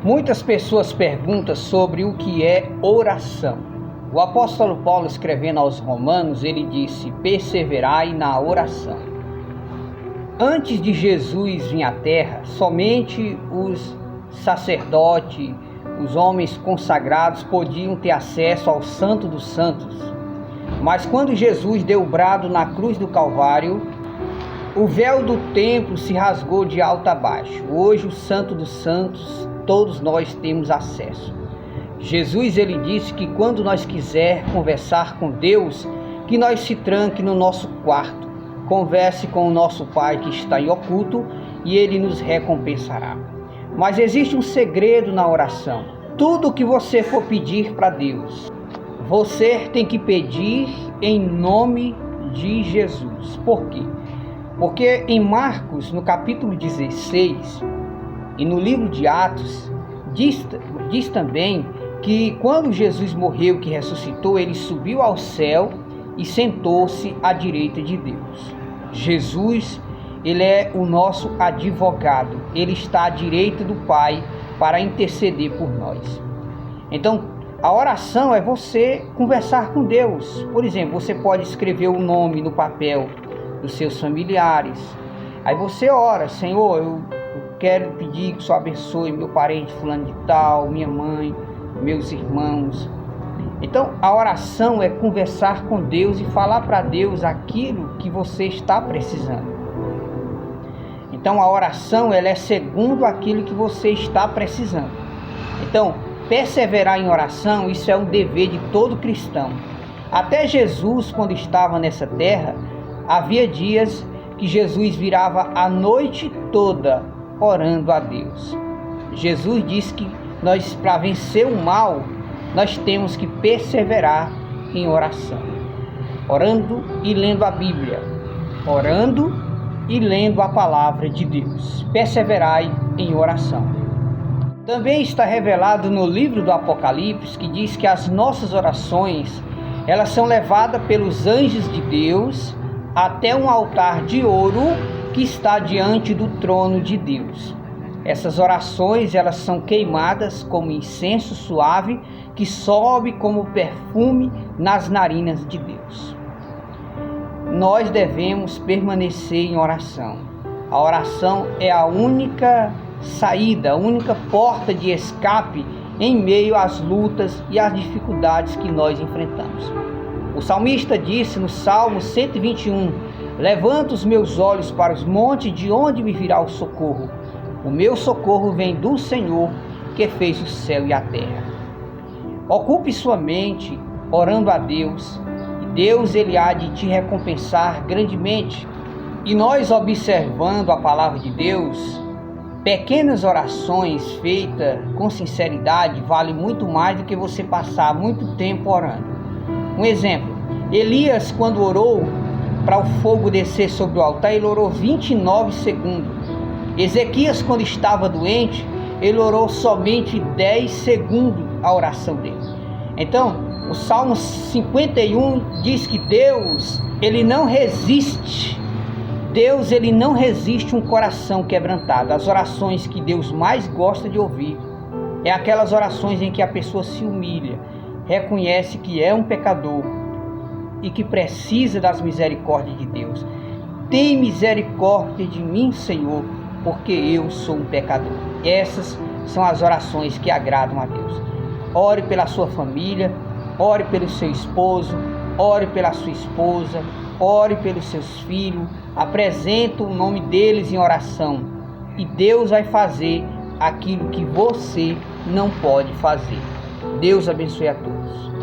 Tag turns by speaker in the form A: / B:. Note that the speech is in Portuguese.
A: Muitas pessoas perguntam sobre o que é oração. O apóstolo Paulo, escrevendo aos Romanos, ele disse: perseverai na oração. Antes de Jesus vir à terra, somente os sacerdotes, os homens consagrados podiam ter acesso ao Santo dos Santos. Mas quando Jesus deu o brado na cruz do Calvário, o véu do templo se rasgou de alto a baixo. Hoje o Santo dos Santos, todos nós temos acesso. Jesus, ele disse que quando nós quiser conversar com Deus, que nós se tranque no nosso quarto, converse com o nosso Pai que está em oculto e ele nos recompensará. Mas existe um segredo na oração. Tudo que você for pedir para Deus, você tem que pedir em nome de Jesus. Por quê? Porque em Marcos, no capítulo 16, e no livro de Atos, diz também que quando Jesus morreu, que ressuscitou, ele subiu ao céu e sentou-se à direita de Deus. Jesus, ele é o nosso advogado, ele está à direita do Pai para interceder por nós. Então, a oração é você conversar com Deus. Por exemplo, você pode escrever o nome no papel dos seus familiares. Aí você ora: Senhor, eu quero pedir que o Senhor abençoe meu parente fulano de tal, minha mãe, meus irmãos. Então, a oração é conversar com Deus e falar para Deus aquilo que você está precisando. Então, a oração, ela é segundo aquilo que você está precisando. Então, perseverar em oração, isso é um dever de todo cristão. Até Jesus, quando estava nessa terra, havia dias que Jesus virava a noite toda orando a Deus. Jesus disse que nós, para vencer o mal, nós temos que perseverar em oração, orando e lendo a Bíblia, orando e lendo a palavra de Deus. Perseverai em oração. Também está revelado no livro do Apocalipse, que diz que as nossas orações, elas são levadas pelos anjos de Deus até um altar de ouro que está diante do trono de Deus. Essas orações, elas são queimadas como incenso suave que sobe como perfume nas narinas de Deus. Nós devemos permanecer em oração. A oração é a única saída, a única porta de escape em meio às lutas e às dificuldades que nós enfrentamos. O salmista disse no Salmo 121: levanta os meus olhos para os montes, de onde me virá o socorro? O meu socorro vem do Senhor, que fez o céu e a terra. Ocupe sua mente orando a Deus, e Deus, ele há de te recompensar grandemente. E nós, observando a palavra de Deus, pequenas orações feitas com sinceridade valem muito mais do que você passar muito tempo orando. Um exemplo: Elias, quando orou para o fogo descer sobre o altar, ele orou 29 segundos. Ezequias, quando estava doente, ele orou somente 10 segundos a oração dele. Então, o Salmo 51 diz que Deus, ele não resiste. Deus, ele não resiste um coração quebrantado. As orações que Deus mais gosta de ouvir é aquelas orações em que a pessoa se humilha, reconhece que é um pecador e que precisa das misericórdias de Deus. Tem misericórdia de mim, Senhor, porque eu sou um pecador. Essas são as orações que agradam a Deus. Ore pela sua família, ore pelo seu esposo, ore pela sua esposa, ore pelos seus filhos, apresente o nome deles em oração e Deus vai fazer aquilo que você não pode fazer. Deus abençoe a todos.